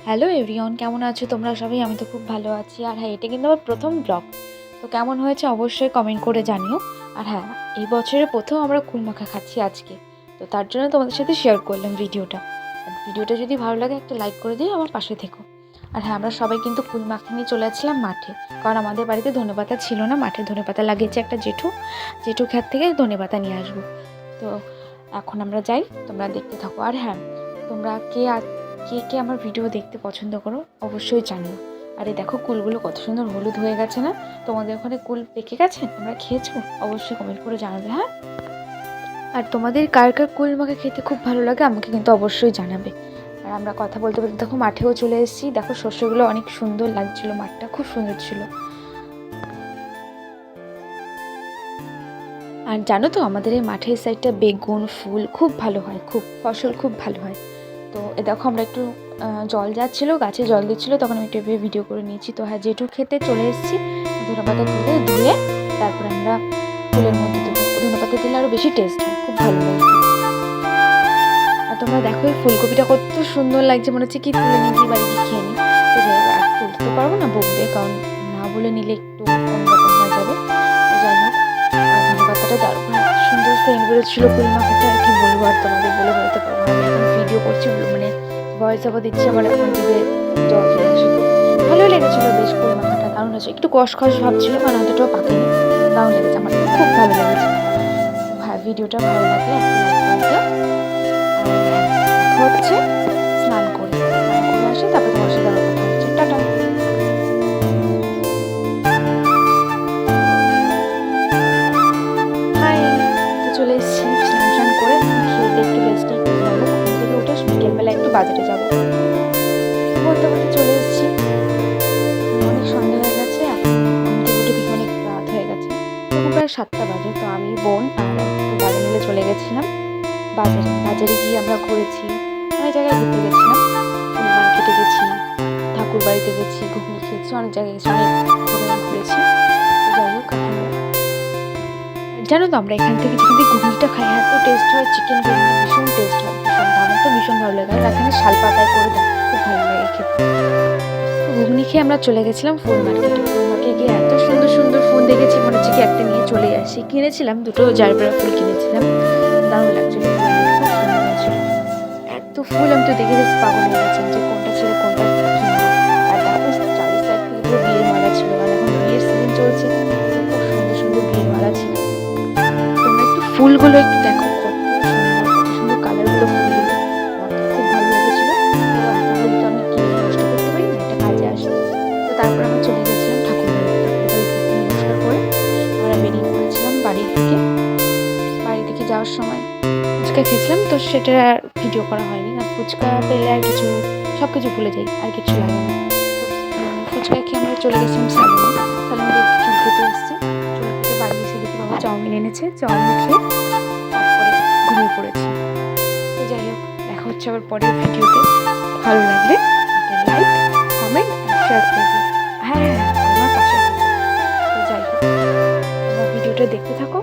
Hello everyone, কেমন আছো তোমরা সবাই? আমি তো খুব ভালো আছি। আর হ্যাঁ, এটা কিন্তু আমার প্রথম ব্লগ। তো কেমন হয়েছে অবশ্যই কমেন্ট করে জানিও। আর হ্যাঁ, এই বছরের প্রথম আমরা কুল মাখা খাচ্ছি আজকে। তো তার জন্য তোমাদের সাথে শেয়ার করলাম ভিডিওটা। আর ভিডিওটা যদি ভালো লাগে একটা লাইক করে দিও, আমার পাশে থেকো। আর হ্যাঁ, আমরা সবাই কিন্তু কুল মাখা নিয়ে চলে যাচ্ছিলাম মাঠে, কারণ আমাদের বাড়িতে ধনেপাতা ছিল না। মাঠে ধনেপাতা লাগিয়েছে একটা জেঠু ক্ষেত থেকে ধনেপাতা নিয়ে আসবো। তো এখন আমরা যাই, তোমরা দেখতে থাকো। আর হ্যাঁ, তোমরা কে কে আমার ভিডিও দেখতে পছন্দ করো অবশ্যই জানিও। আর এই দেখো, কুলগুলো কত সুন্দর হলুদ হয়ে গেছে না? তোমাদের ওখানে কুল পেকে গেছে, তোমরা খেয়েছো? অবশ্যই কমেন্ট করে জানাবে। হ্যাঁ, আর তোমাদের কার কার কুল মাখা খেতে খুব ভালো লাগে আমাকে কিন্তু অবশ্যই জানাবে। আর আমরা কথা বলতে বলতে দেখো মাঠেও চলে এসেছি। দেখো শস্যগুলো অনেক সুন্দর লাগছিল, মাঠটা খুব সুন্দর ছিল। আর জানো তো, আমাদের এই মাঠের সাইডটা বেগুন ফুল খুব ভালো হয়, খুব ফসল খুব ভালো হয়। তো এ দেখো, আমরা একটু জল যাচ্ছিলো, গাছে জল দিচ্ছিলো, তখন আমি টেপে ভিডিও করে নিয়েছি। তো হ্যাঁ, জেঠুর খেতে চলে এসেছি। ধনেপাতা তুলে ধুয়ে তারপর আমরা ফুলের মধ্যে দেবো। ধনেপাতা দিলে আরও বেশি টেস্ট হয়, খুব ভালো লাগে। আর তোমরা দেখো, এই ফুলকপিটা কত সুন্দর লাগছে, মনে হচ্ছে কি তুলে নিয়ে গিয়ে বাড়ি গিয়ে খেয়ে নিই। তো যাই হোক, আর তুলতে তো পারবো না, বকবে, কারণ না বলে নিলে একটু অন্যরকম হয়ে যাবে। তো যাই হোক, ধনেপাতাটা দারুণ সুন্দর সেন্ট বেরোচ্ছিল কুল মাখাটা, কি বলবো আর তোমাদের বলে বলতে পারবো না। আমি এখন ভিডিও করছি, মানে ভয়েস ওভার দিচ্ছি, আমার এখন জিভে জল চলে আসে। তো ভালোই লেগেছিলো বেশ কুল মাখাটা, দারুণ হয়েছে। একটু কষকষ ভাব ছিল, কারণ অতটাও পাকেনি, দারুণ লেগেছে, আমার খুব ভালো লেগেছে। তো হ্যাঁ, ভিডিওটা ভালো লাগলে একটা লাইক করে দিও। আর হচ্ছে স্নান করে আসি, তারপর তোমার সাথে আবার কথা হচ্ছে। টাটা। হাই, তো চলে এসেছি স্নান করে, খেয়ে একটু রেস্ট একটু ঘুমাবো। ঘুম থেকে উঠে বিকেলবেলা একটু বাজারে যাবো বলতে বলতে চলে এসেছি। অনেক সন্ধ্যা হয়ে গেছে, এখন ঘুম থেকে উঠে দেখি অনেক রাত হয়ে গেছে, তখন প্রায় 7টা বাজে। তো আমি, বোন আর একটু দাদা মিলে চলে গেছিলাম বাজারে গিয়ে আমরা ঘুরেছি, অনেক জায়গায় ঘুরতে গেছিলাম। ফুল মার্কেটে গেছি, ঠাকুর বাড়িতে গেছি, ঘুগনি খেয়েছি, অনেক জায়গায় গেছি, অনেক ঘুরেছি। যাই হোক, জানো তো, আমরা এখান থেকে যেখান থেকে ঘুগনিটা খাই, এত টেস্ট হয়, চিকেন ঘুগনি ভীষণ টেস্ট হয়, ভীষণ। আমার তো ভীষণ ভালো লাগে। আর এখানে শাল পাতায় করে দেয়, খুব ভালো লাগে খেতে। তো ঘুগনি খেয়ে আমরা চলে গেছিলাম ফুল মার্কেটে। ফুল মার্কেটে গিয়ে এত সুন্দর সুন্দর ফুল দেখেছি, মনে হচ্ছে কি একটা নিয়ে চলে আসি। কিনেছিলাম দুটো জারবেরা ফুল কিনেছিলাম, দারুণ লাগছিল, খুব সুন্দর হয়েছিল। এত ফুল আমি তো দেখে দেখে পাগল হয়ে গেছিলাম যে কোনটা ছেড়ে কোনটা কিনবো। আর দেখো, চারি সাইড থেকে পুরো বিয়ের মালা ছিল, আর এখন বিয়ের সিজন চলছে, খুব সুন্দর সুন্দর বিয়ের মালা ছিল। তোমরা একটু ফুলগুলো একটু দেখো, কত সুন্দর কালারগুলো ফুলগুলো, আমার তো খুব ভালো লেগেছিল। তো এত ফুল তো আমি কিনে নষ্ট করতে পারি না, এটা কাজে আসে। তো তারপর আমরা চলে গেছিলাম ঠাকুর বাড়িতে নমস্কার করে আমরা বেরিয়ে পড়েছিলাম বাড়ি থেকে যাওয়ার সময় ফুচকা খেয়েছিলাম, তো সেটা ভিডিও করা হয়নি। আর ফুচকা পেলে আর কিছু, সব কিছু ভুলে যাই, আর কিছু লাগে না। তো ফুচকা খেয়ে আমরা চলে গেছিলাম সালুনে গিয়ে চুল খেতে এসেছি। চুল খেতে বাড়ি এসে দেখি বাবা চাউমিন এনেছে, চাউমিন খেয়ে তারপরে ঘুমিয়ে পড়েছি। তো যাই হোক, দেখা হচ্ছে আবার পরের ভিডিওতে। ভালো লাগলে একটা লাইক, কমেন্ট আর শেয়ার করবে। হ্যাঁ হ্যাঁ, আমার পাশে থাকবে। তো যাই হোক, তোমরা ভিডিওটা দেখতে থাকো।